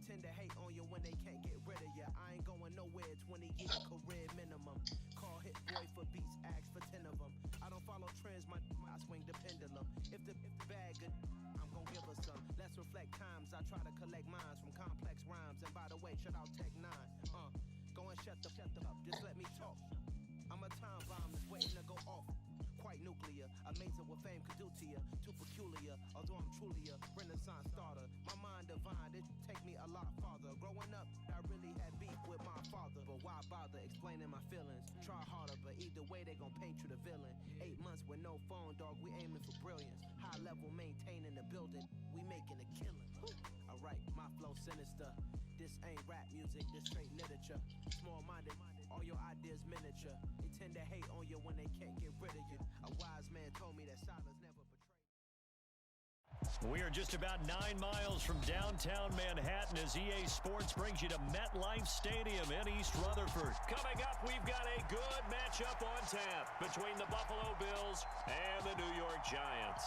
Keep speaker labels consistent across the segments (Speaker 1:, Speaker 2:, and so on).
Speaker 1: tend to hate on you when they can't get rid of you. I ain't going nowhere, 20-year career minimum. Call hit boy for beats, ask for 10 of them. I don't follow trends, I swing the pendulum. If the bag good, I'm gon' give her some. Let's reflect times, I try to collect minds from complex rhymes. And by the way, shout out Tech 9. Go and shut the up, just let me talk. I'm a time bomb that's waiting to go off. Quite nuclear, amazing what fame could do to you. Too peculiar, although I'm truly a renaissance starter. My mind divine, it take me a lot farther. Growing up, I really had beef with my father. But why bother explaining my feelings? Try harder, but either way they gon' paint you the villain. 8 months with no phone, dog, we aiming for brilliance. High level maintaining the building, we making a killing. Alright, my flow sinister. This ain't rap music, this straight literature. Small-minded, all your ideas miniature. They tend to hate on you when they can't get rid of you. A wise man told me that silence never betrayed.
Speaker 2: We are just about 9 miles from downtown Manhattan as EA Sports brings you to MetLife Stadium in East Rutherford. Coming up, we've got a good matchup on tap between the Buffalo Bills and the New York Giants.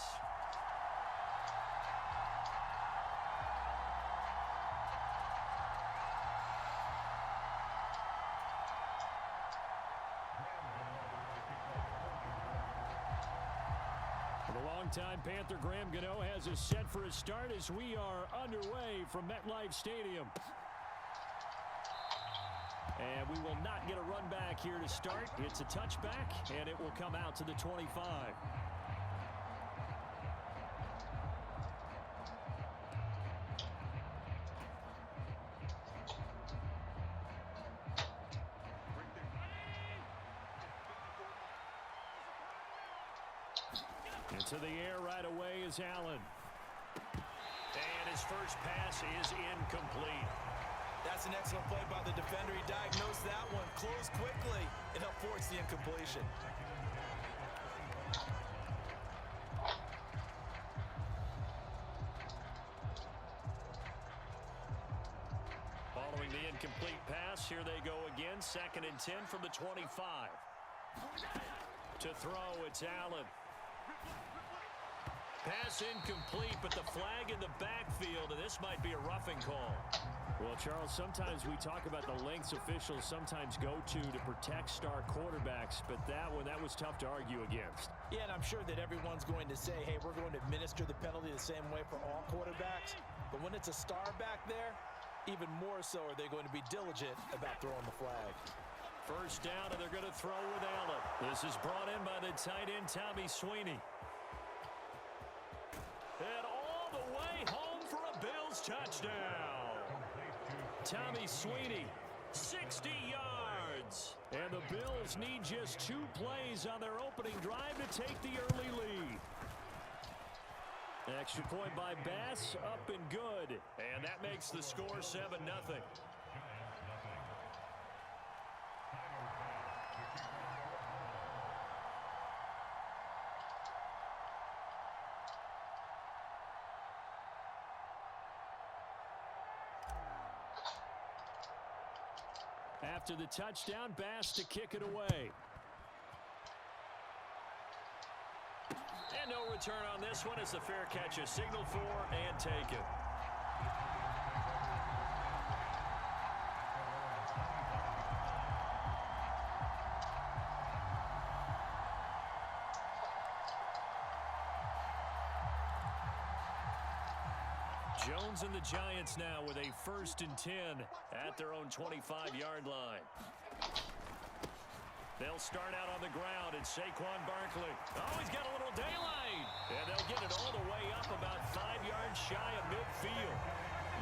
Speaker 2: The longtime Panther Graham Gano has us set for a start as we are underway from MetLife Stadium. And we will not get a run back here to start. It's a touchback, and it will come out to the 25. Into the air right away is Allen. And his first pass is incomplete.
Speaker 3: That's an excellent play by the defender. He diagnosed that one, closed quickly, and helped force the incompletion.
Speaker 2: Following the incomplete pass, here they go again. 2nd and 10 from the 25. To throw, it's Allen. Pass incomplete, but the flag in the backfield, and this might be a roughing call. Well, Charles, sometimes we talk about the lengths officials sometimes go to protect star quarterbacks, but that one, that was tough to argue against.
Speaker 3: Yeah, and I'm sure that everyone's going to say, hey, we're going to administer the penalty the same way for all quarterbacks. But when it's a star back there, even more so are they going to be diligent about throwing the flag.
Speaker 2: First down, and they're going to throw with Allen. This is brought in by the tight end, Tommy Sweeney. And all the way home for a Bills touchdown. Tommy Sweeney, 60 yards. And the Bills need just 2 plays on their opening drive to take the early lead. Extra point by Bass, up and good. And that makes the score 7-0. After the touchdown, Bass to kick it away. And no return on this one as the fair catch is signaled for and taken. Jones and the Giants now with a 1st and 10 at their own 25-yard line. They'll start out on the ground, and Saquon Barkley. Oh, he's got a little daylight. And they'll get it all the way up about 5 yards shy of midfield.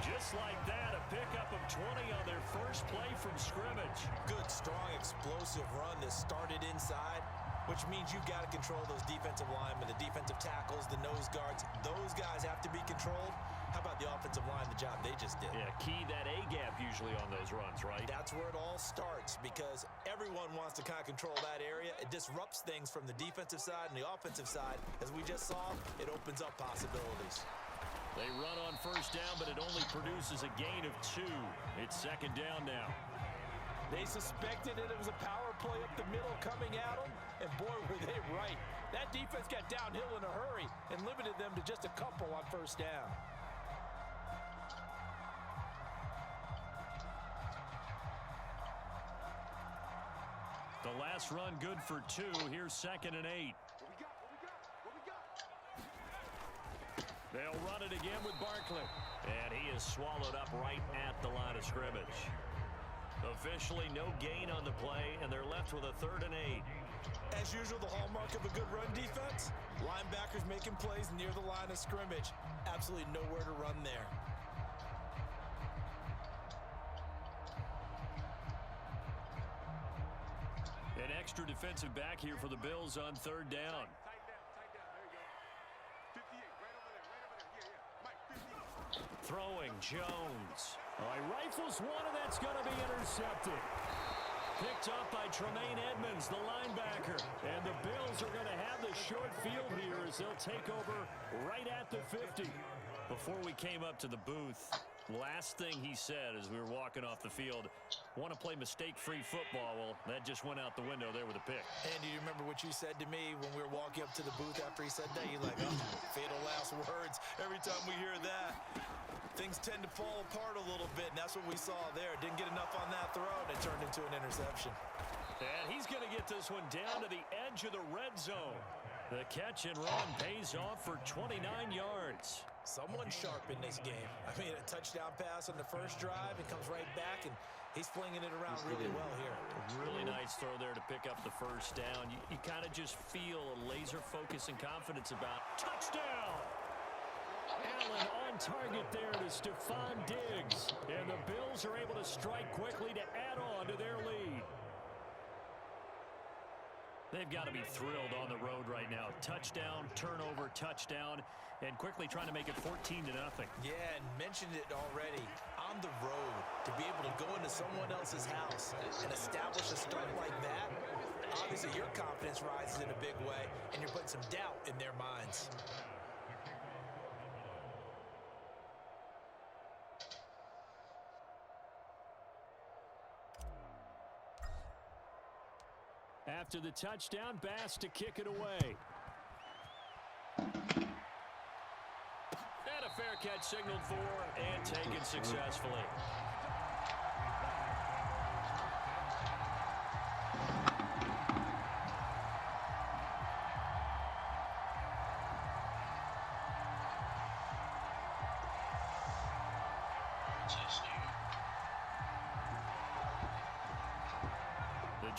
Speaker 2: Just like that, a pickup of 20 on their first play from scrimmage.
Speaker 3: Good, strong, explosive run that started inside, which means you've got to control those defensive linemen, the defensive tackles, the nose guards. Those guys have to be controlled. How about the offensive line, the job they just did?
Speaker 2: Yeah, key that A-gap usually on those runs, right?
Speaker 3: That's where it all starts because everyone wants to kind of control that area. It disrupts things from the defensive side and the offensive side. As we just saw, it opens up possibilities.
Speaker 2: They run on first down, but it only produces a gain of 2. It's 2nd down now.
Speaker 3: They suspected it was a power play up the middle coming at them, and boy, were they right. That defense got downhill in a hurry and limited them to just a couple on first down.
Speaker 2: The last run good for 2. Here's 2nd and 8. They'll run it again with Barkley. And he is swallowed up right at the line of scrimmage. Officially no gain on the play, and they're left with a 3rd and 8.
Speaker 3: As usual, the hallmark of a good run defense, linebackers making plays near the line of scrimmage. Absolutely nowhere to run there.
Speaker 2: An extra defensive back here for the Bills on 3rd down. Throwing Jones. He rifles one, and that's going to be intercepted. Picked up by Tremaine Edmonds, the linebacker. And the Bills are going to have the short field here as they'll take over right at the 50. Before we came up to the booth, last thing he said as we were walking off the field, want to play mistake-free football. Well, that just went out the window there with a pick.
Speaker 3: And do you remember what you said to me when we were walking up to the booth after he said that? You're like, oh, fatal last words. Every time we hear that, things tend to fall apart a little bit, and that's what we saw there. Didn't get enough on that throw, and it turned into an interception.
Speaker 2: And he's going to get this one down to the edge of the red zone. The catch and run pays off for 29 yards.
Speaker 3: Someone sharp in this game. I mean, a touchdown pass on the first drive, it comes right back, and he's flinging it around really well here.
Speaker 2: Really nice throw there to pick up the first down. You kind of just feel a laser focus and confidence about touchdown. Allen on target there to Stephon Diggs. And the Bills are able to strike quickly to add on to their lead. They've got to be thrilled on the road right now. Touchdown, turnover, touchdown, and quickly trying to make it 14-0.
Speaker 3: Yeah, and mentioned it already. On the road, to be able to go into someone else's house and establish a start like that, obviously your confidence rises in a big way, and you're putting some doubt in their minds.
Speaker 2: After the touchdown, Bass to kick it away. And a fair catch signaled for and taken successfully.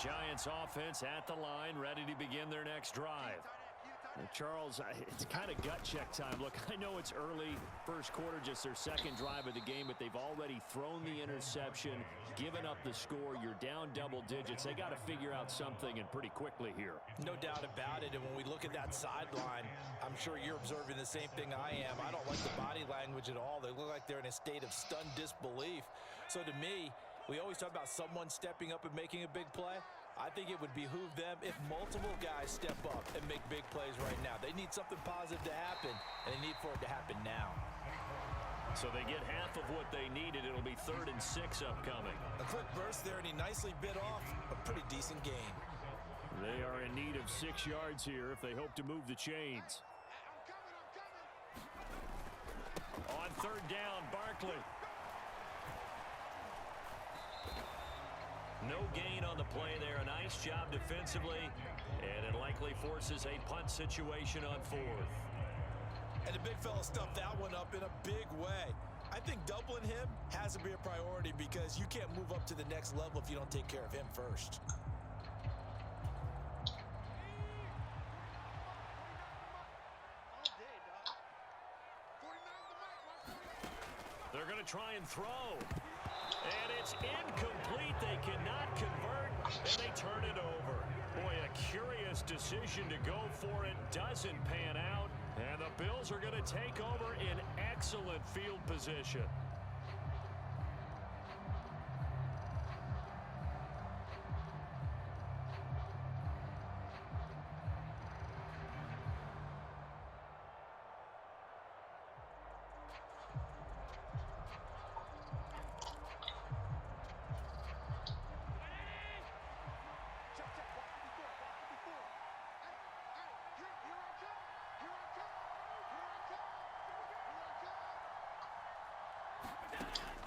Speaker 2: Giants offense at the line, ready to begin their next drive. Well, Charles, it's kind of gut check time. Look, I know it's early, first quarter, just their second drive of the game, but they've already thrown the interception, given up the score. You're down double digits. They got to figure out something, and pretty quickly here.
Speaker 3: No doubt about it, and when we look at that sideline, I'm sure you're observing the same thing I am. I don't like the body language at all. They look like they're in a state of stunned disbelief. So to me, we always talk about someone stepping up and making a big play. I think it would behoove them if multiple guys step up and make big plays right now. They need something positive to happen, and they need for it to happen now.
Speaker 2: So they get half of what they needed. It'll be 3rd and 6 upcoming.
Speaker 3: A quick burst there, and he nicely bit off a pretty decent gain.
Speaker 2: They are in need of 6 yards here if they hope to move the chains. On 3rd down, Barkley. No gain on the play there. A nice job defensively, and it likely forces a punt situation on 4th.
Speaker 3: And the big fella stuffed that one up in a big way. I think doubling him has to be a priority because you can't move up to the next level if you don't take care of him first.
Speaker 2: They're going to try and throw. And it's incomplete. They cannot convert, and they turn it over. Boy, a curious decision to go for it. Doesn't pan out, and the Bills are going to take over in excellent field position.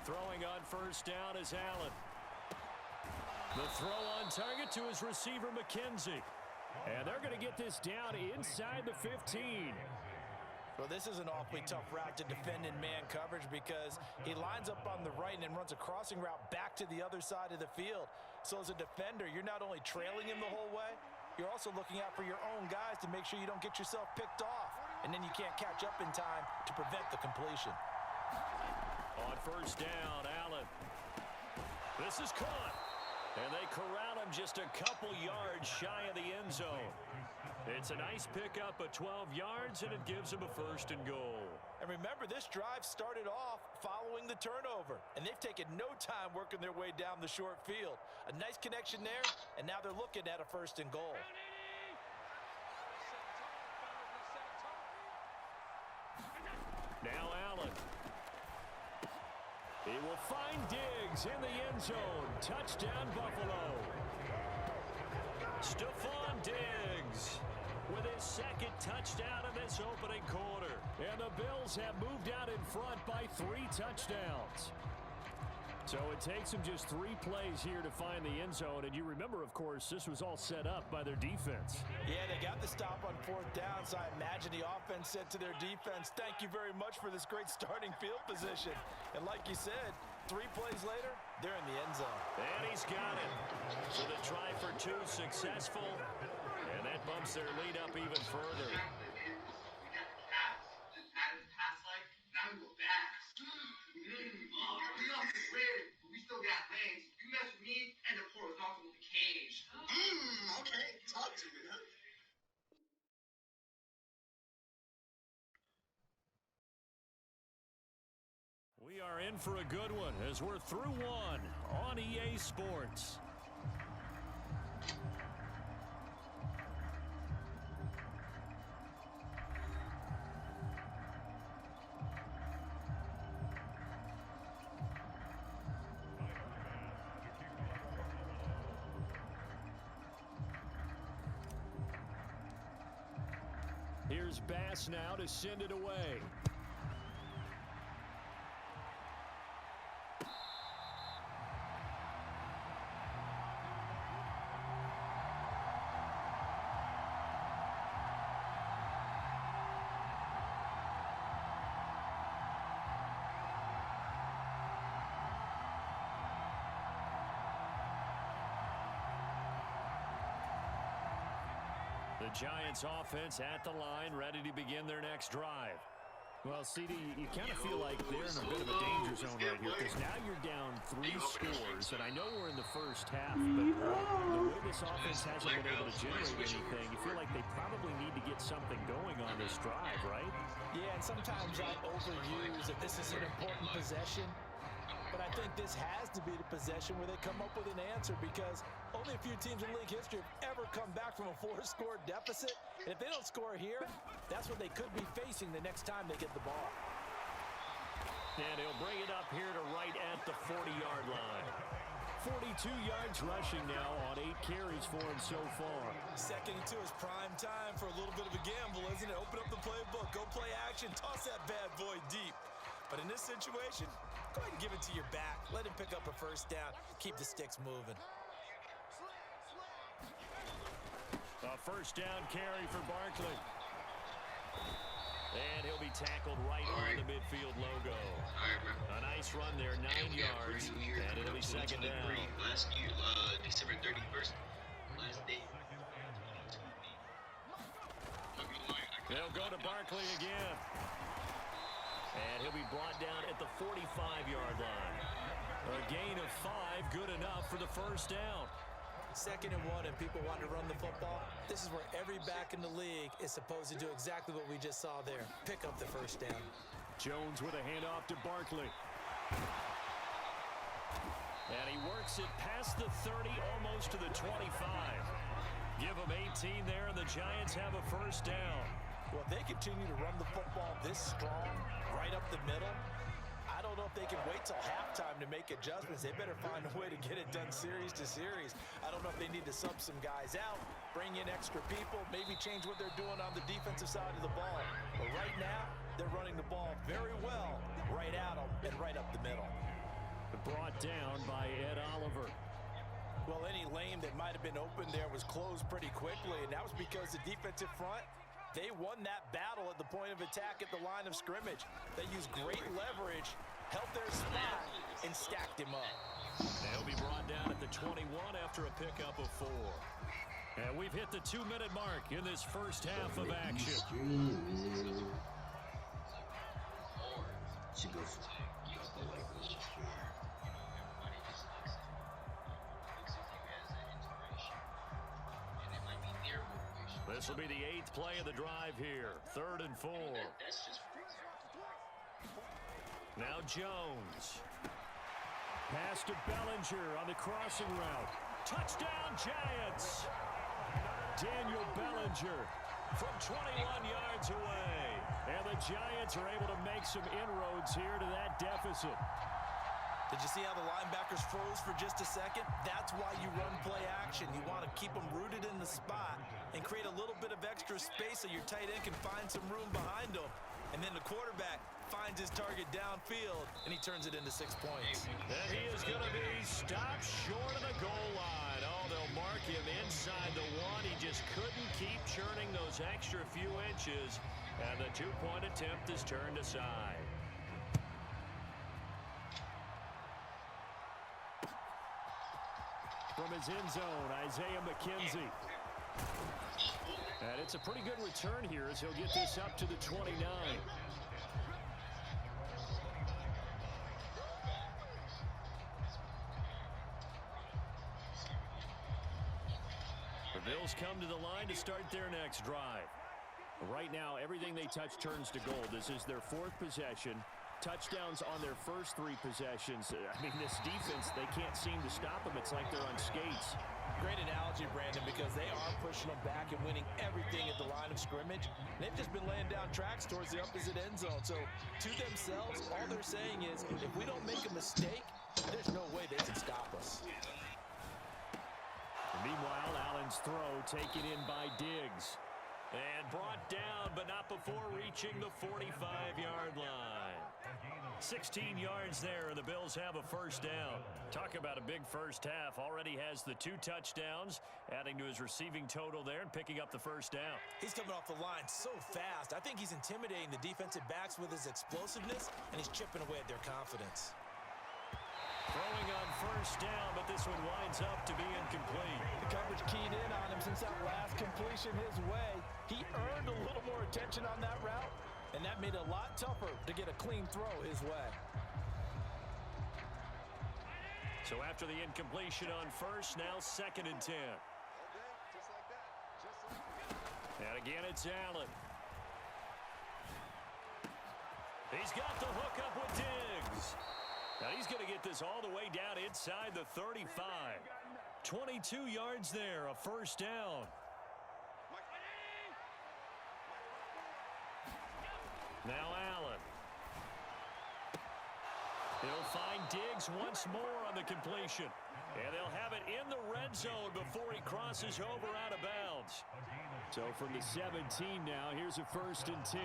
Speaker 2: Throwing on 1st down is Allen. The throw on target to his receiver, McKenzie. And they're going to get this down inside the 15.
Speaker 3: Well, this is an awfully tough route to defend in man coverage because he lines up on the right and then runs a crossing route back to the other side of the field. So as a defender, you're not only trailing him the whole way, you're also looking out for your own guys to make sure you don't get yourself picked off. And then you can't catch up in time to prevent the completion.
Speaker 2: On first down, Allen. This is caught. And they corral him just a couple yards shy of the end zone. It's a nice pickup of 12 yards, and it gives him a first and goal.
Speaker 3: And remember, this drive started off following the turnover, and they've taken no time working their way down the short field. A nice connection there, and now they're looking at a first and goal.
Speaker 2: Now Allen. He will find Diggs in the end zone. Touchdown, Buffalo. Stephon Diggs with his second touchdown in this opening quarter. And the Bills have moved out in front by 3 touchdowns. So it takes them just 3 plays here to find the end zone. And you remember, of course, this was all set up by their defense.
Speaker 3: Yeah, they got the stop on 4th down, so I imagine the offense said to their defense, thank you very much for this great starting field position. And like you said, 3 plays later, they're in the end zone.
Speaker 2: And he's got it. So the try for 2 successful. And that bumps their lead up even further.
Speaker 4: We still got things. You mess with me, and the poor is off with the cage. Okay. Talk to me, huh?
Speaker 2: We are in for a good one as we're through one on EA Sports. Here's Bass now to send it away. The Giants offense at the line, ready to begin their next drive. Well, CD, you kind of feel like they're in a bit of a danger zone right here because now you're down 3 scores, and I know we're in the first half, but the way this offense hasn't been able to generate anything, you feel like they probably need to get something going on this drive, right?
Speaker 3: Yeah, and sometimes I overuse that this is an important possession. But I think this has to be the possession where they come up with an answer because only a few teams in league history have ever come back from a 4-score deficit. And if they don't score here, that's what they could be facing the next time they get the ball.
Speaker 2: And he'll bring it up here to right at the 40-yard line. 42 yards rushing now on 8 carries for him so far.
Speaker 3: 2nd and 2 is prime time for a little bit of a gamble, isn't it? Open up the playbook, go play action, toss that bad boy deep. But in this situation, go ahead and give it to your back. Let him pick up a first down. Keep the sticks moving.
Speaker 2: A first down carry for Barkley. And he'll be tackled right on the midfield logo. A nice run there, 9 yards, and it'll be 2nd down.
Speaker 4: Last year, December 31st, last day.
Speaker 2: They'll go to Barkley again. And he'll be brought down at the 45-yard line. A gain of 5, good enough for the first down.
Speaker 3: 2nd and 1, and people want to run the football. This is where every back in the league is supposed to do exactly what we just saw there. Pick up the first down.
Speaker 2: Jones with a handoff to Barkley. And he works it past the 30, almost to the 25. Give him 18 there, and the Giants have a first down.
Speaker 3: Well, if they continue to run the football this strong, right up the middle, I don't know if they can wait till halftime to make adjustments. They better find a way to get it done series to series. I don't know if they need to sub some guys out, bring in extra people, maybe change what they're doing on the defensive side of the ball. But right now, they're running the ball very well, right at them and right up the middle.
Speaker 2: Brought down by Ed Oliver.
Speaker 3: Well, any lane that might have been open there was closed pretty quickly, and that was because the defensive front, they won that battle at the point of attack at the line of scrimmage. They used great leverage, held their spot, and stacked him up.
Speaker 2: He'll be brought down at the 21 after a pickup of 4. And we've hit the 2-minute mark in this first half of action. This will be the 8th play of the drive here. 3rd and 4. Now Jones. Pass to Bellinger on the crossing route. Touchdown, Giants! Daniel Bellinger from 21 yards away. And the Giants are able to make some inroads here to that deficit.
Speaker 3: Did you see how the linebackers froze for just a second? That's why you run play action. You want to keep them rooted in the spot and create a little bit of extra space so your tight end can find some room behind him. And then the quarterback finds his target downfield, and he turns it into 6 points.
Speaker 2: And he is going to be stopped short of the goal line. Oh, they'll mark him inside the 1. He just couldn't keep churning those extra few inches, and the 2-point attempt is turned aside. From his end zone, Isaiah McKenzie. And it's a pretty good return here as he'll get this up to the 29. The Bills come to the line to start their next drive. Right now, everything they touch turns to gold. This is their 4th possession. Touchdowns on their first 3 possessions. I mean, this defense, they can't seem to stop them. It's like they're on skates.
Speaker 3: Great analogy, Brandon, because they are pushing them back and winning everything at the line of scrimmage. They've just been laying down tracks towards the opposite end zone. So, to themselves, all they're saying is, if we don't make a mistake, there's no way they can stop us.
Speaker 2: Meanwhile, Allen's throw taken in by Diggs. And brought down, but not before reaching the 45-yard line. 16 yards there, and the Bills have a first down. Talk about a big first half. Already has the 2 touchdowns, adding to his receiving total there and picking up the first down.
Speaker 3: He's coming off the line so fast. I think he's intimidating the defensive backs with his explosiveness, and he's chipping away at their confidence.
Speaker 2: Throwing on first down, but this one winds up to be incomplete.
Speaker 3: The coverage keyed in on him since that last completion his way. He earned a little more attention on that route, and that made it a lot tougher to get a clean throw his way.
Speaker 2: So after the incompletion on first, now 2nd and 10. And again, it's Allen. He's got the hook up with Diggs. Now he's going to get this all the way down inside the 35. 22 yards there, a first down. Now Allen. He'll find Diggs once more on the completion. And they'll have it in the red zone before he crosses over out of bounds. So from the 17 now, here's a 1st and 10.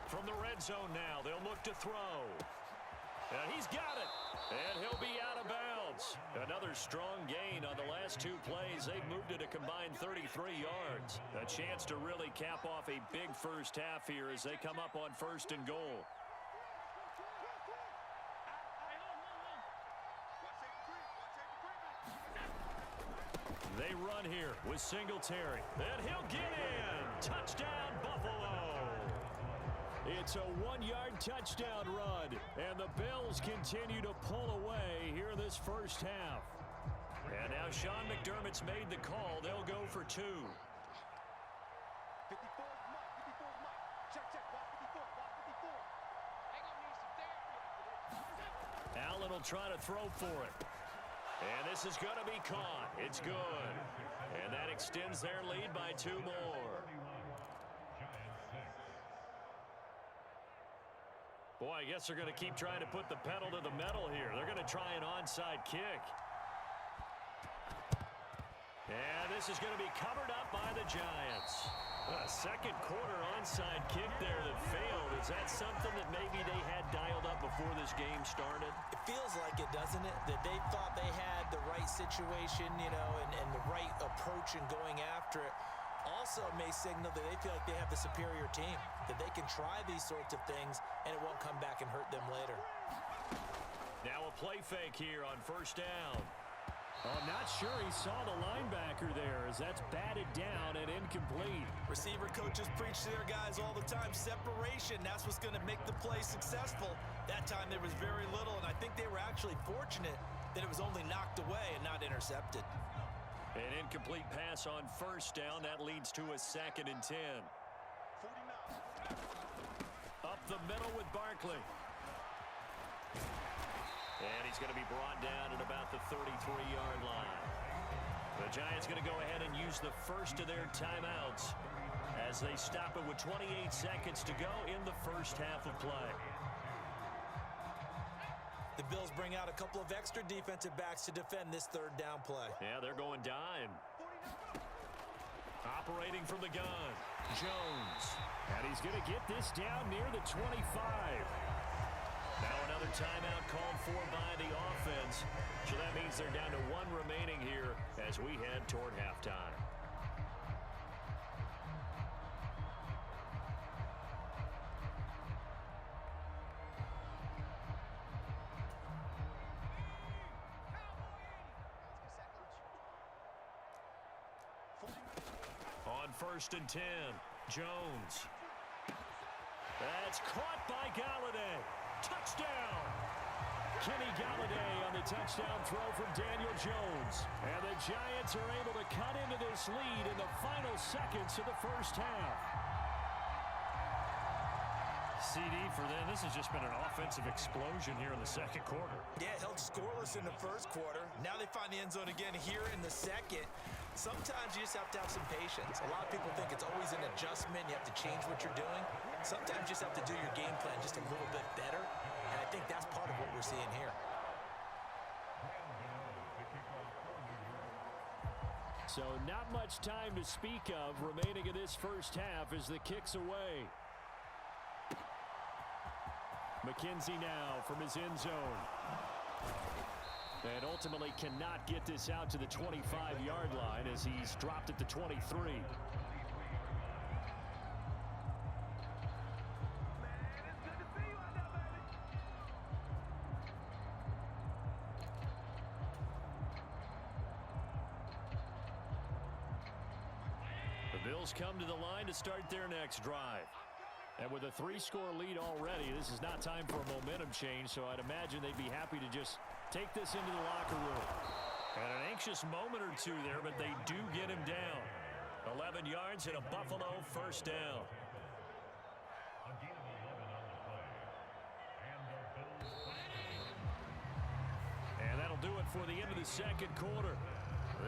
Speaker 2: From the red zone now, they'll look to throw. And he's got it. And he'll be out of bounds. Another strong gain on the last 2 plays. They've moved it a combined 33 yards. A chance to really cap off a big first half here as they come up on 1st and goal. They run here with Singletary. And he'll get in. Touchdown, Buffalo. It's a 1-yard touchdown run, and the Bills continue to pull away here in this first half. And now Sean McDermott's made the call. They'll go for 2. Allen will try to throw for it. And this is going to be caught. It's good. And that extends their lead by 2 more. Boy, I guess they're going to keep trying to put the pedal to the metal here. They're going to try an onside kick. And this is going to be covered up by the Giants. A second quarter onside kick there that failed as Is that something that maybe they had dialed up before this game started?
Speaker 3: It feels like it, doesn't it? That they thought they had the right situation, you know, and the right approach in going after it. Also may signal that they feel like they have the superior team, that they can try these sorts of things and it won't come back and hurt them later.
Speaker 2: Now a play fake here on first down. Oh, I'm not sure he saw the linebacker there as that's batted down and incomplete.
Speaker 3: Receiver coaches preach to their guys all the time. Separation, that's what's going to make the play successful. That time there was very little, and I think they were actually fortunate that it was only knocked away and not intercepted.
Speaker 2: An incomplete pass on first down. That leads to a 2nd and 10. Up the middle with Barkley. And he's going to be brought down at about the 33-yard line. The Giants going to go ahead and use the first of their timeouts as they stop it with 28 seconds to go in the first half of play.
Speaker 3: The Bills bring out a couple of extra defensive backs to defend this third down play.
Speaker 2: Yeah, they're going dime. Operating from the gun, Jones. And he's going to get this down near the 25. Now another timeout called for by the offense. So that means they're down to 1 remaining here as we head toward halftime. On 1st and 10, Jones. That's caught by Galladay. Touchdown! Kenny Galladay on the touchdown throw from Daniel Jones. And the Giants are able to cut into this lead in the final seconds of the first half. CD for them, this has just been an offensive explosion here in the second quarter.
Speaker 3: Yeah, held scoreless in the first quarter. Now they find the end zone again here in the second. Sometimes you just have to have some patience. A lot of people think it's always an adjustment. You have to change what you're doing. Sometimes you just have to do your game plan just a little bit better. And I think that's part of what we're seeing here.
Speaker 2: So not much time to speak of remaining in this first half as the kick's away. McKenzie now from his end zone. And ultimately cannot get this out to the 25-yard line as he's dropped at the 23. The Bills come to the line to start their next drive. And with a 3-score lead already, this is not time for a momentum change, so I'd imagine they'd be happy to just take this into the locker room. And an anxious moment or two there, but they do get him down. 11 yards and a Buffalo first down. And that'll do it for the end of the second quarter.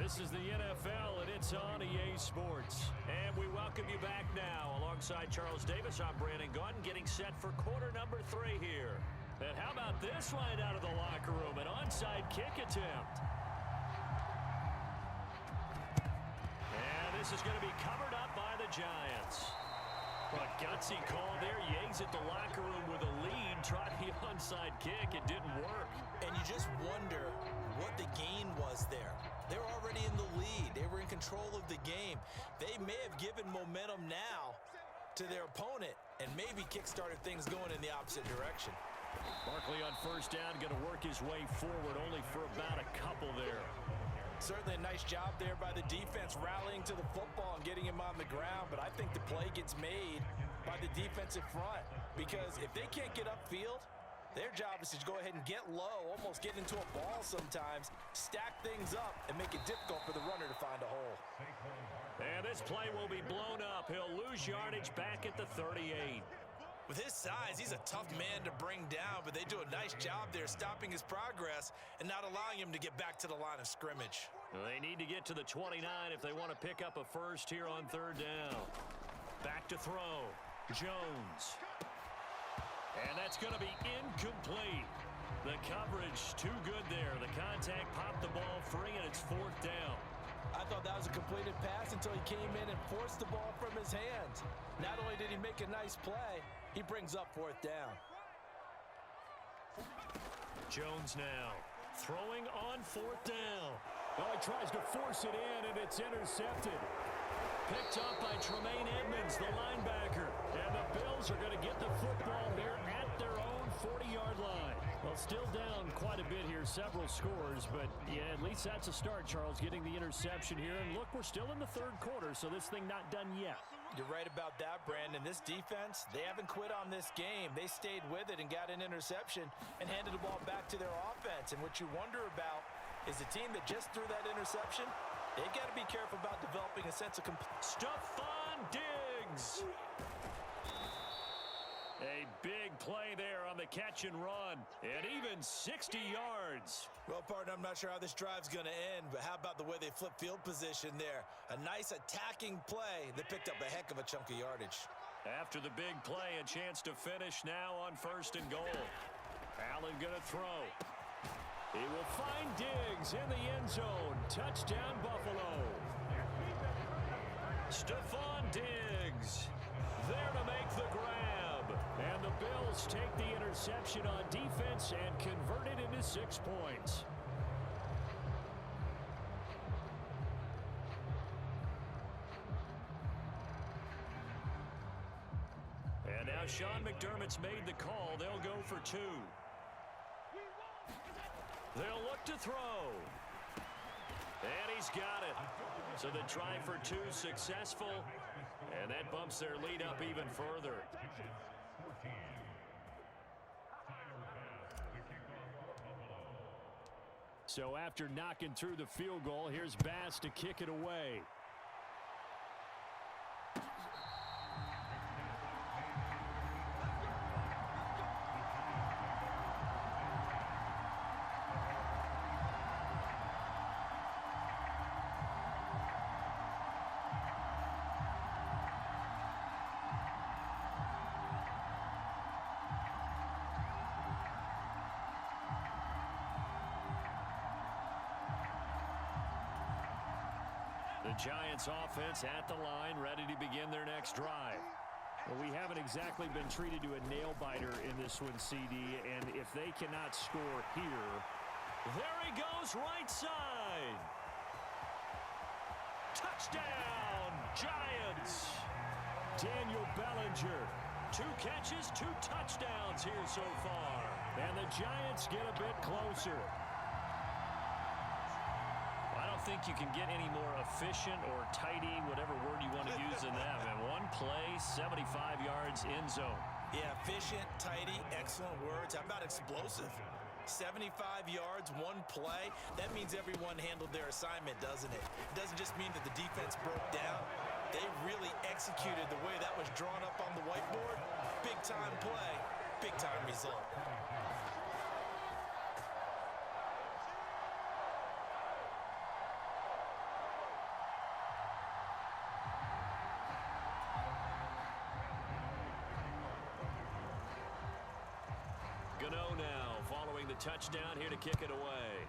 Speaker 2: This is the NFL, and it's on EA Sports. And we welcome you back now. Alongside Charles Davis, I'm Brandon Gaudin, getting set for quarter number 3 here. And how about this line out of the locker room? An onside kick attempt. And this is going to be covered up by the Giants. A gutsy call there. Yates at the locker room with a lead. Tried the onside kick. It didn't work.
Speaker 3: And you just wonder what the gain was there. They're already in the lead. They were in control of the game. They may have given momentum now to their opponent and maybe kick-started things going in the opposite direction.
Speaker 2: Barkley on first down, going to work his way forward only for about a couple there.
Speaker 3: Certainly a nice job there by the defense rallying to the football and getting him on the ground, but I think the play gets made by the defensive front because if they can't get upfield, their job is to go ahead and get low, almost get into a ball sometimes, stack things up, and make it difficult for the runner to find a hole.
Speaker 2: And this play will be blown up. He'll lose yardage back at the 38.
Speaker 3: With his size, he's a tough man to bring down, but they do a nice job there stopping his progress and not allowing him to get back to the line of scrimmage.
Speaker 2: They need to get to the 29 if they want to pick up a first here on third down. Back to throw. Jones. And that's going to be incomplete. The coverage too good there. The contact popped the ball free, and it's fourth down.
Speaker 3: I thought that was a completed pass until he came in and forced the ball from his hands. Not only did he make a nice play, he brings up fourth down.
Speaker 2: Jones now throwing on fourth down. Well, he tries to force it in, and it's intercepted. Picked up by Tremaine Edmonds, the linebacker. And the Bills are going to get the football here at their own 40-yard line. Well, still down quite a bit here, several scores. But, yeah, at least that's a start, Charles, getting the interception here. And, look, we're still in the third quarter, so this thing not done yet.
Speaker 3: You're right about that, Brandon. This defense, they haven't quit on this game. They stayed with it and got an interception and handed the ball back to their offense. And what you wonder about is the team that just threw that interception, they've got to be careful about developing a sense of
Speaker 2: Stephon Diggs. A big play there on the catch and run. And even 60 yards.
Speaker 3: Well, partner, I'm not sure how this drive's going to end, but how about the way they flip field position there? A nice attacking play that picked up a heck of a chunk of yardage.
Speaker 2: After the big play, a chance to finish now on 1st and goal. Allen going to throw. He will find Diggs in the end zone. Touchdown, Buffalo. Stephon Diggs there to make the grab. And the Bills take the interception on defense and convert it into 6 points. And now Sean McDermott's made the call. They'll go for 2. They'll look to throw. And he's got it. So the try for 2 successful. And that bumps their lead up even further. So after knocking through the field goal, here's Bass to kick it away. The Giants offense at the line, ready to begin their next drive. Well, we haven't exactly been treated to a nail-biter in this one, CD, and if they cannot score here, there he goes right side. Touchdown, Giants. Daniel Bellinger, 2 catches, 2 touchdowns here so far. And the Giants get a bit closer. I don't think you can get any more efficient or tidy, whatever word you want to use in that. And 1 play, 75 yards, end zone.
Speaker 3: Yeah, efficient, tidy, excellent words. How about explosive? 75 yards, 1 play. That means everyone handled their assignment, doesn't it? It doesn't just mean that the defense broke down. They really executed the way that was drawn up on the whiteboard. Big-time play, big-time result.
Speaker 2: Gano now following the touchdown here to kick it away.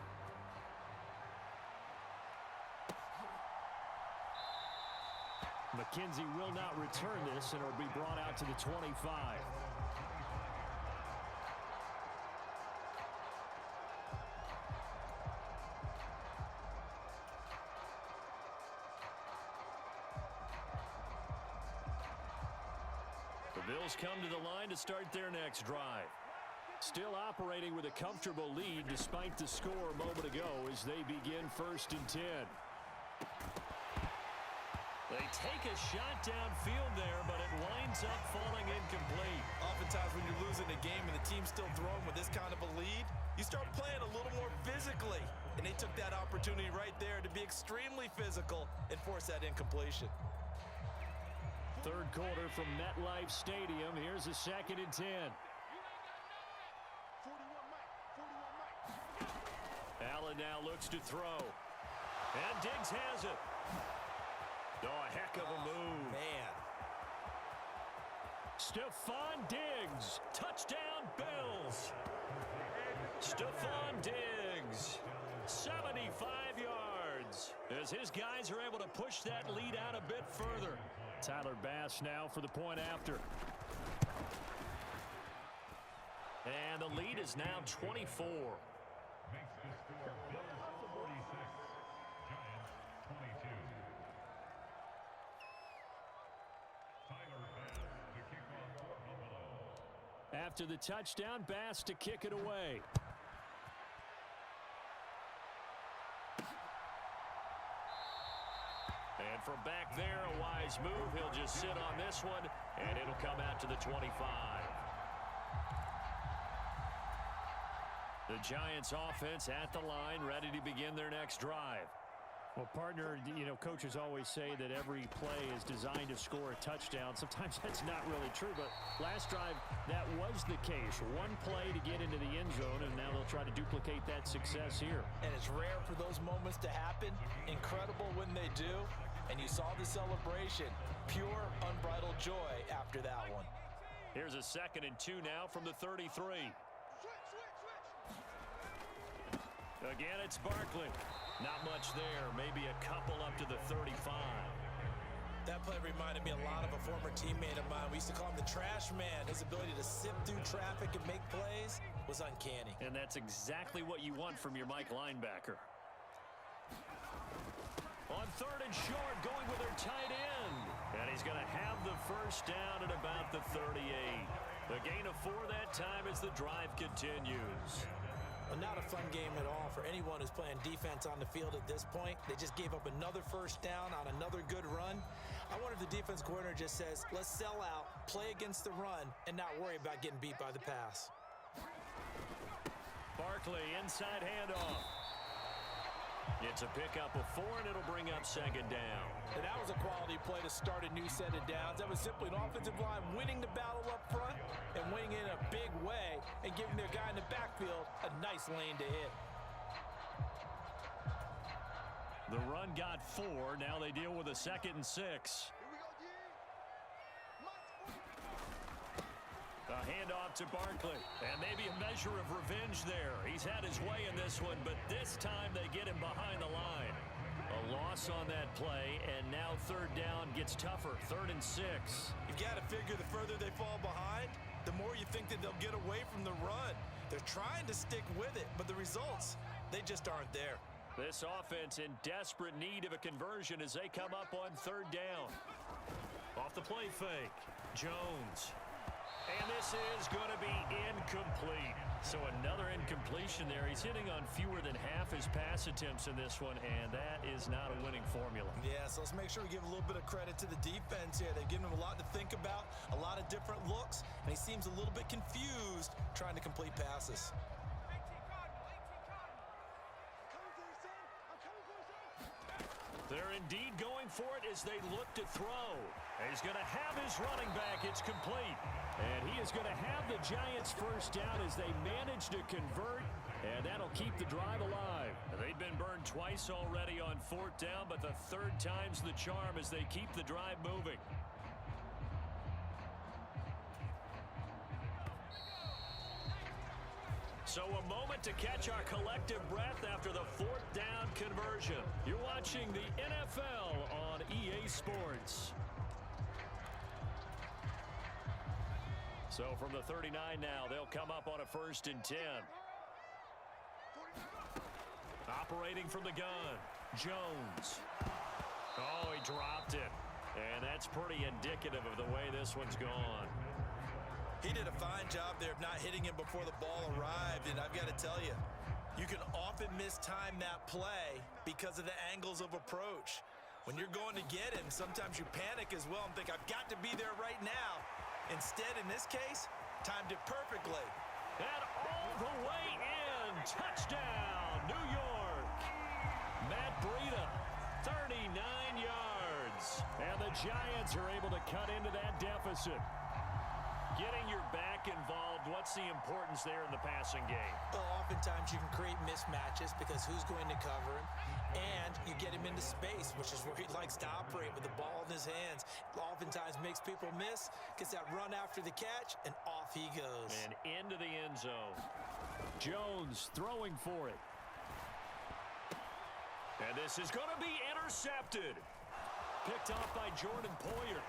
Speaker 2: McKenzie will not return this, and it'll be brought out to the 25. The Bills come to the line to start their next drive. Still operating with a comfortable lead despite the score a moment ago as they begin 1st and 10. They take a shot downfield there, but it winds up falling incomplete.
Speaker 3: Oftentimes when you're losing a game and the team's still throwing with this kind of a lead, you start playing a little more physically. And they took that opportunity right there to be extremely physical and force that incompletion.
Speaker 2: Third quarter from MetLife Stadium. Here's a 2nd and 10. Allen now looks to throw. And Diggs has it. Oh, a heck of a move.
Speaker 3: Man.
Speaker 2: Stephon Diggs. Touchdown, Bills. Stephon Diggs. 75 yards. yards as his guys are able to push that lead out a bit further. Tyler Bass now for the point after. And the lead is now 24. After the touchdown, Bass to kick it away. And from back there, a wise move. He'll just sit on this one, and it'll come out to the 25. The Giants offense at the line, ready to begin their next drive.
Speaker 5: Well, partner, you know, coaches always say that every play is designed to score a touchdown. Sometimes that's not really true, but last drive, that was the case. One play to get into the end zone, and now they'll try to duplicate that success here.
Speaker 3: And it's rare for those moments to happen. Incredible when they do. And you saw the celebration. Pure, unbridled joy after that one.
Speaker 2: Here's a 2nd and 2 now from the 33. Again, it's Barkley. Not much there. Maybe a couple up to the 35.
Speaker 3: That play reminded me a lot of a former teammate of mine. We used to call him the trash man. His ability to sift through traffic and make plays was uncanny.
Speaker 2: And that's exactly what you want from your Mike linebacker. On 3rd and short, going with their tight end. And he's going to have the first down at about the 38. The gain of 4 that time as the drive continues.
Speaker 3: Well, not a fun game at all for anyone who's playing defense on the field at this point. They just gave up another first down on another good run. I wonder if the defense coordinator just says, let's sell out, play against the run, and not worry about getting beat by the pass.
Speaker 2: Barkley, inside handoff. It's a pickup of 4, and it'll bring up 2nd down.
Speaker 3: And that was a quality play to start a new set of downs. That was simply an offensive line winning the battle up front and winning in a big way and giving their guy in the backfield a nice lane to hit.
Speaker 2: The run got 4. Now they deal with a 2nd and 6. A handoff to Barkley, and maybe a measure of revenge there. He's had his way in this one, but this time they get him behind the line. A loss on that play, and now 3rd down gets tougher. 3rd and 6.
Speaker 3: You've got to figure the further they fall behind, the more you think that they'll get away from the run. They're trying to stick with it, but the results, they just aren't there.
Speaker 2: This offense in desperate need of a conversion as they come up on 3rd down. Off the play fake, Jones. And this is going to be incomplete. So another incompletion there. He's hitting on fewer than half his pass attempts in this one, and that is not a winning formula.
Speaker 3: Yeah, so let's make sure we give a little bit of credit to the defense here. They've given him a lot to think about, a lot of different looks, and he seems a little bit confused trying to complete passes.
Speaker 2: They're indeed going for it as they look to throw. He's going to have his running back. It's complete. And he is going to have the Giants first down as they manage to convert, and that'll keep the drive alive. They've been burned twice already on 4th down, but the 3rd time's the charm as they keep the drive moving. So a moment to catch our collective breath after the 4th down conversion. You're watching the NFL on EA Sports. So from the 39 now, they'll come up on a 1st and 10. Operating from the gun, Jones. Oh, he dropped it. And that's pretty indicative of the way this one's gone.
Speaker 3: He did a fine job there of not hitting him before the ball arrived, and I've got to tell you, you can often mistime that play because of the angles of approach. When you're going to get him, sometimes you panic as well and think, I've got to be there right now. Instead, in this case, timed it perfectly.
Speaker 2: And all the way in. Touchdown, New York. Matt Breida, 39 yards. And the Giants are able to cut into that deficit. Getting your back involved, what's the importance there in the passing game?
Speaker 3: Well, oftentimes you can create mismatches because who's going to cover him, and you get him into space, which is where he likes to operate with the ball in his hands. Oftentimes makes people miss, gets that run after the catch, and off he goes.
Speaker 2: And into the end zone. Jones throwing for it. And this is going to be intercepted. Picked off by Jordan Poyer.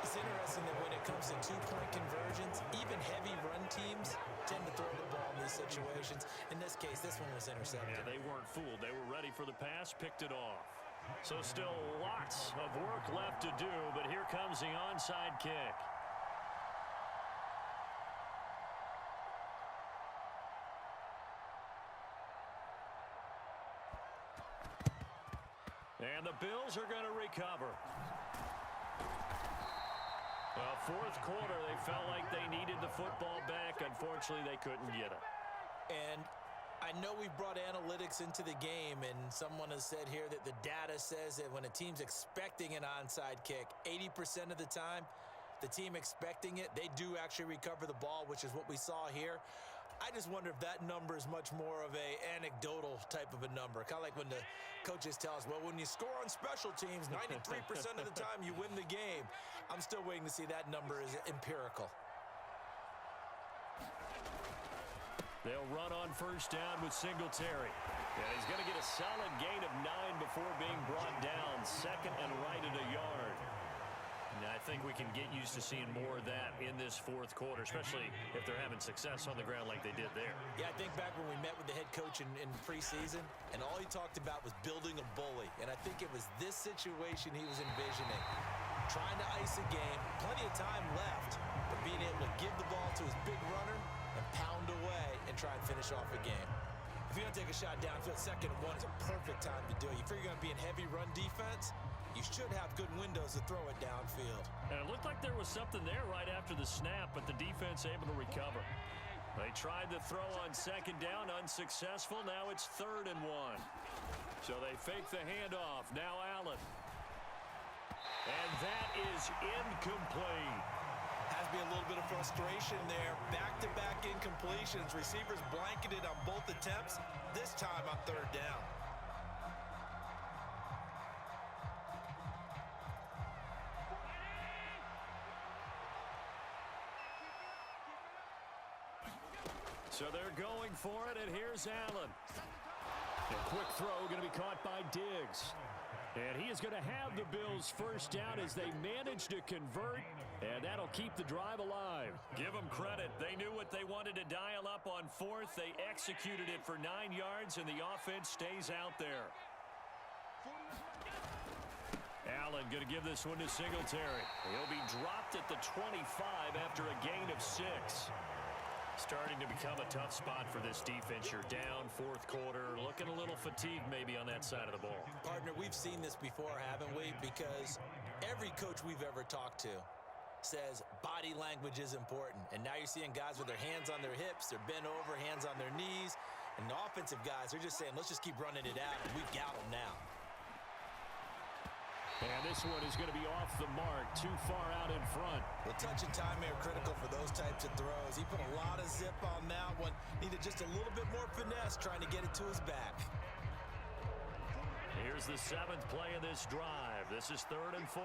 Speaker 3: It's interesting that when it comes to two-point conversions, even heavy run teams tend to throw the ball in these situations. In this case, this one was intercepted.
Speaker 2: Yeah, they weren't fooled. They were ready for the pass, picked it off. So still lots of work left to do, but here comes the onside kick. And the Bills are going to recover. Well, fourth quarter, they felt like they needed the football back. Unfortunately, they couldn't get it.
Speaker 3: And I know we've brought analytics into the game, and someone has said here that the data says that when a team's expecting an onside kick, 80% of the time, the team expecting it, they do actually recover the ball, which is what we saw here. I just wonder if that number is much more of a anecdotal type of a number. Kind of like when the coaches tell us, well, when you score on special teams, 93% of the time you win the game. I'm still waiting to see that number is empirical.
Speaker 2: They'll run on first down with Singletary. And he's going to get a solid gain of 9 before being brought down. Second and right at a yard. And I think we can get used to seeing more of that in this fourth quarter, especially if they're having success on the ground like they did there.
Speaker 3: Yeah, I think back when we met with the head coach in preseason, and all he talked about was building a bully. And I think it was this situation he was envisioning. Trying to ice a game, plenty of time left, but being able to give the ball to his big runner and pound away and try and finish off a game. If you're going to take a shot downfield, 2nd and 1 is a perfect time to do it. You figure you're going to be in heavy run defense, you should have good windows to throw it downfield.
Speaker 2: And it looked like there was something there right after the snap, but the defense able to recover. They tried to throw on 2nd down, unsuccessful. Now it's 3rd and 1. So they fake the handoff. Now Allen. And that is incomplete.
Speaker 3: Has to be a little bit of frustration there. Back-to-back incompletions. Receivers blanketed on both attempts, this time on 3rd down.
Speaker 2: So they're going for it, and here's Allen. A quick throw going to be caught by Diggs. And he is going to have the Bills first down as they manage to convert, and that'll keep the drive alive. Give them credit. They knew what they wanted to dial up on 4th. They executed it for 9 yards, and the offense stays out there. Allen going to give this one to Singletary. He'll be dropped at the 25 after a gain of 6. Starting to become a tough spot for this defense. You're down 4th quarter, looking a little fatigued maybe on that side of the ball.
Speaker 3: Partner, we've seen this before, haven't we? Because every coach we've ever talked to says body language is important. And now you're seeing guys with their hands on their hips, they're bent over, hands on their knees. And the offensive guys are just saying, let's just keep running it out, and we've got them now.
Speaker 2: And this one is going to be off the mark, too far out in front.
Speaker 3: Well, touch and time are critical for those types of throws. He put a lot of zip on that one. Needed just a little bit more finesse trying to get it to his back.
Speaker 2: Here's the 7th play of this drive. This is 3rd and 4.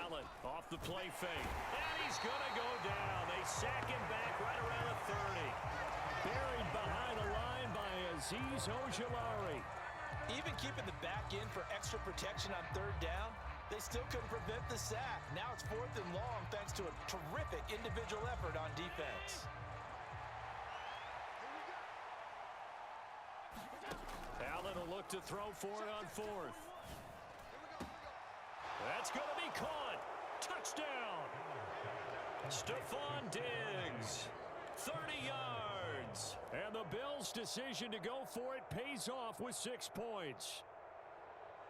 Speaker 2: Allen off the play fake. And he's going to go down. They sack him back right around the 30. Buried behind the line by Azeez Ojulari.
Speaker 3: Even keeping the back in for extra protection on 3rd down, they still couldn't prevent the sack. Now it's 4th and long thanks to a terrific individual effort on defense.
Speaker 2: Allen will look to throw for it on 4th. That's going to be caught. Touchdown. Stephon Diggs. 30 yards. And the Bills' decision to go for it pays off with 6 points.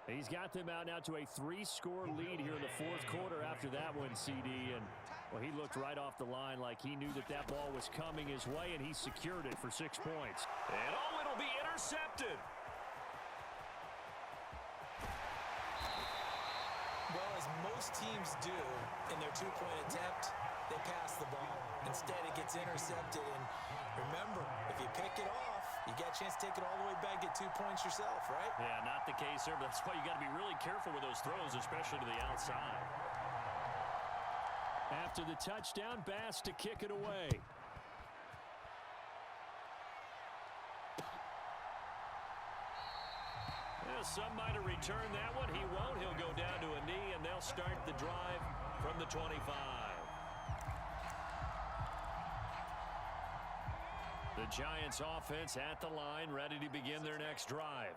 Speaker 2: He's got them out now to a 3-score lead here in the 4th quarter after that one, CD. And, well, he looked right off the line like he knew that that ball was coming his way, and he secured it for 6 points. And, oh, it'll be intercepted.
Speaker 3: Well, as most teams do in their 2-point attempt, they pass the ball. Instead, it gets intercepted. And remember, if you pick it off, you got a chance to take it all the way back, get 2 points yourself, right?
Speaker 2: Yeah, not the case there. But that's why you got to be really careful with those throws, especially to the outside. After the touchdown, Bass to kick it away. some might have returned that one. He won't. He'll go down to a knee, and they'll start the drive from the 25. The Giants offense at the line, ready to begin their next drive.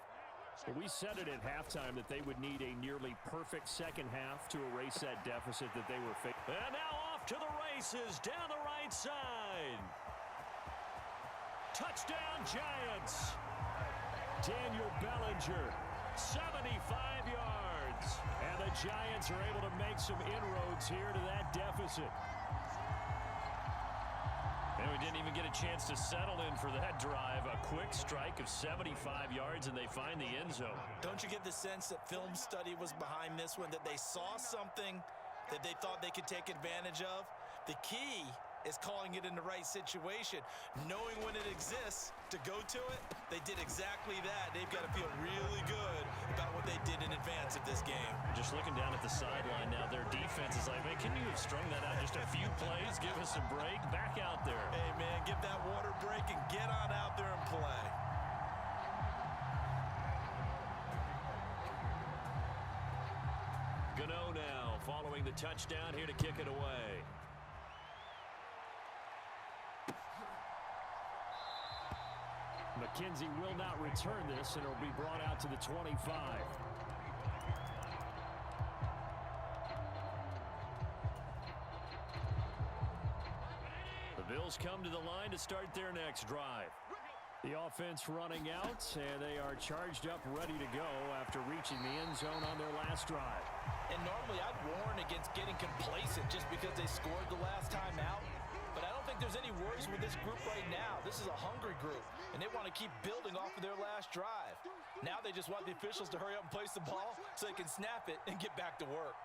Speaker 2: Well, we said it at halftime that they would need a nearly perfect second half to erase that deficit that they were facing. And now off to the races down the right side. Touchdown, Giants. Daniel Bellinger, 75 yards. And the Giants are able to make some inroads here to that deficit. And we didn't even get a chance to settle in for that drive. A quick strike of 75 yards, and they find the end zone.
Speaker 3: Don't you get the sense that film study was behind this one, that they saw something that they thought they could take advantage of? The key is calling it in the right situation, knowing when it exists to go to it. They did exactly that. They've got to feel really good about what they did in advance of this game.
Speaker 2: Just looking down at the sideline now, their defense is like, man, can you have strung that out just a few plays? Give us a break. Back out there.
Speaker 3: Hey, man, give that water break and get on out there and play.
Speaker 2: Gano now following the touchdown here to kick it away. McKenzie will not return this, and it'll be brought out to the 25. The Bills come to the line to start their next drive. The offense running out, and they are charged up, ready to go after reaching the end zone on their last drive.
Speaker 3: And normally I'd warn against getting complacent just because they scored the last time out. But I don't think there's any worries with this group right now. This is a hungry group, and they want to keep building off of their last drive. Now they just want the officials to hurry up and place the ball so they can snap it and get back to work.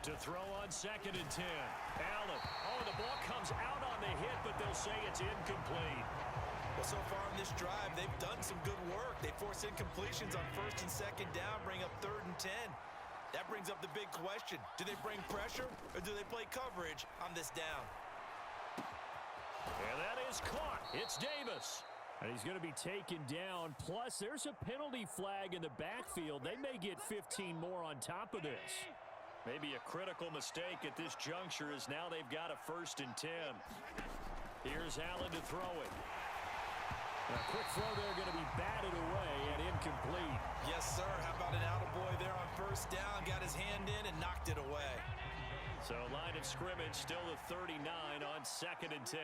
Speaker 2: To throw on 2nd and 10. Allen. Oh, the ball comes out on the hit, but they'll say it's incomplete.
Speaker 3: Well, so far in this drive, they've done some good work. They force incompletions on 1st and 2nd down, bring up 3rd and 10. That brings up the big question. Do they bring pressure, or do they play coverage on this down?
Speaker 2: And that is caught. It's Davis. And he's going to be taken down. Plus, there's a penalty flag in the backfield. They may get 15 more on top of this. Maybe a critical mistake at this juncture as now they've got a 1st and 10. Here's Allen to throw it. A quick throw there going to be batted away and incomplete.
Speaker 3: Yes, sir. How about an attaboy there on 1st down? Got his hand in and knocked it away.
Speaker 2: So line of scrimmage still the 39 on 2nd and 10.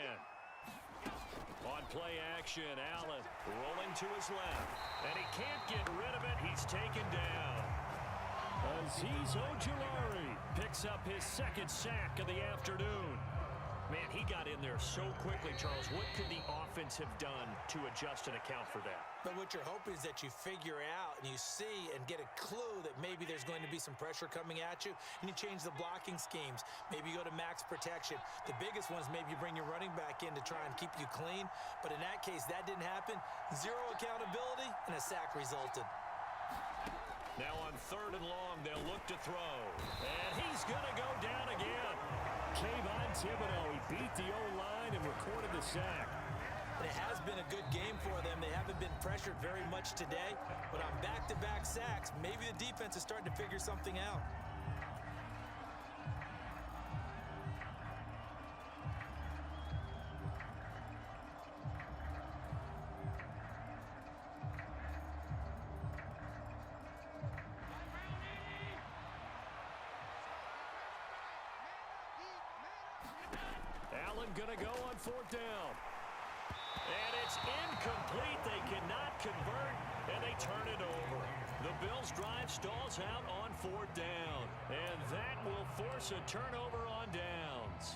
Speaker 2: On play action, Allen rolling to his left. And he can't get rid of it. He's taken down. Azeez Ojulari picks up his 2nd sack of the afternoon. Man, he got in there so quickly, Charles. What could the offense have done to adjust and account for that?
Speaker 3: But what you're hoping is that you figure out and you see and get a clue that maybe there's going to be some pressure coming at you, and you change the blocking schemes. Maybe you go to max protection. The biggest one is maybe you bring your running back in to try and keep you clean. But in that case, that didn't happen. 0 accountability, and a sack resulted.
Speaker 2: Now on 3rd and long, they'll look to throw. And he's going to go down again. Kayvon Thibodeau, he beat the O-line and recorded the sack.
Speaker 3: And it has been a good game for them. They haven't been pressured very much today. But on back-to-back sacks, maybe the defense is starting to figure something out.
Speaker 2: Allen gonna go on 4th down. And it's incomplete. They cannot convert, and they turn it over. The Bills' drive stalls out on 4th down, and that will force a turnover on downs.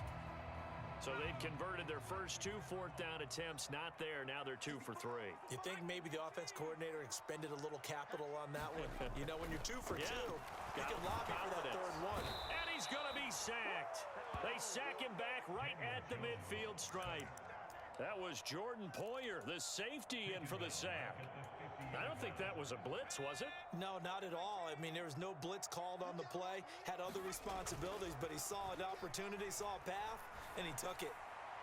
Speaker 2: So they'd converted their first 2 4th down attempts. Not there. Now they're 2 for 3.
Speaker 3: You think maybe the offense coordinator expended a little capital on that one? You know, when you're 2 for 2, you can lobby for that 3rd one.
Speaker 2: And he's going to be sacked. They sack him back right at the midfield stripe. That was Jordan Poyer, the safety, in for the sack. I don't think that was a blitz, was it?
Speaker 3: No, not at all. I mean, there was no blitz called on the play, had other responsibilities, but he saw an opportunity, saw a path, and he took it.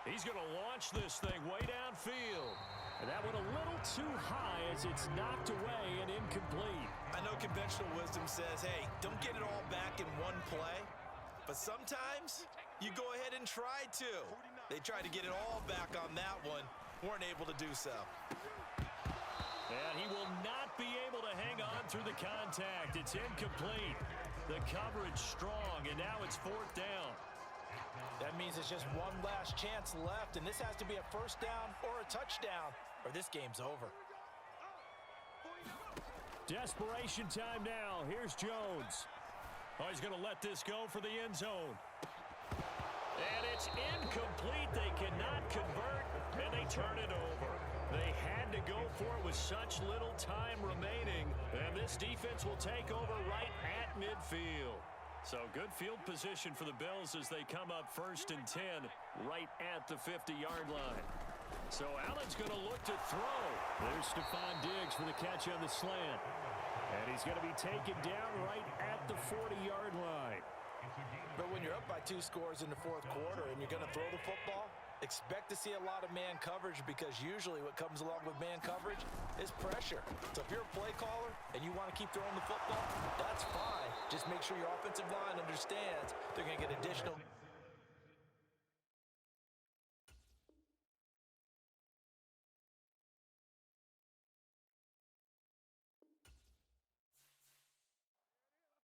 Speaker 2: He's going to launch this thing way downfield.
Speaker 5: And that went a little too high as it's knocked away and incomplete.
Speaker 3: I know conventional wisdom says, hey, don't get it all back in one play. But sometimes you go ahead and try to. They tried to get it all back on that one. Weren't able to do so.
Speaker 2: And he will not be able to hang on through the contact. It's incomplete. The coverage strong, and now it's 4th down.
Speaker 3: That means it's just one last chance left, and this has to be a first down or a touchdown, or this game's over.
Speaker 2: Desperation time now. Here's Jones. Oh, he's going to let this go for the end zone. And it's incomplete. They cannot convert, and they turn it over. They had to go for it with such little time remaining, and this defense will take over right at midfield. So good field position for the Bills as they come up 1st and 10 right at the 50-yard line. So Allen's going to look to throw. There's Stephon Diggs for the catch on the slant. And he's going to be taken down right at the 40-yard line.
Speaker 3: But when you're up by 2 scores in the 4th quarter and you're going to throw the football, expect to see a lot of man coverage, because usually what comes along with man coverage is pressure. So if you're a play caller and you want to keep throwing the football, that's fine. Just make sure your offensive line understands they're going to get additional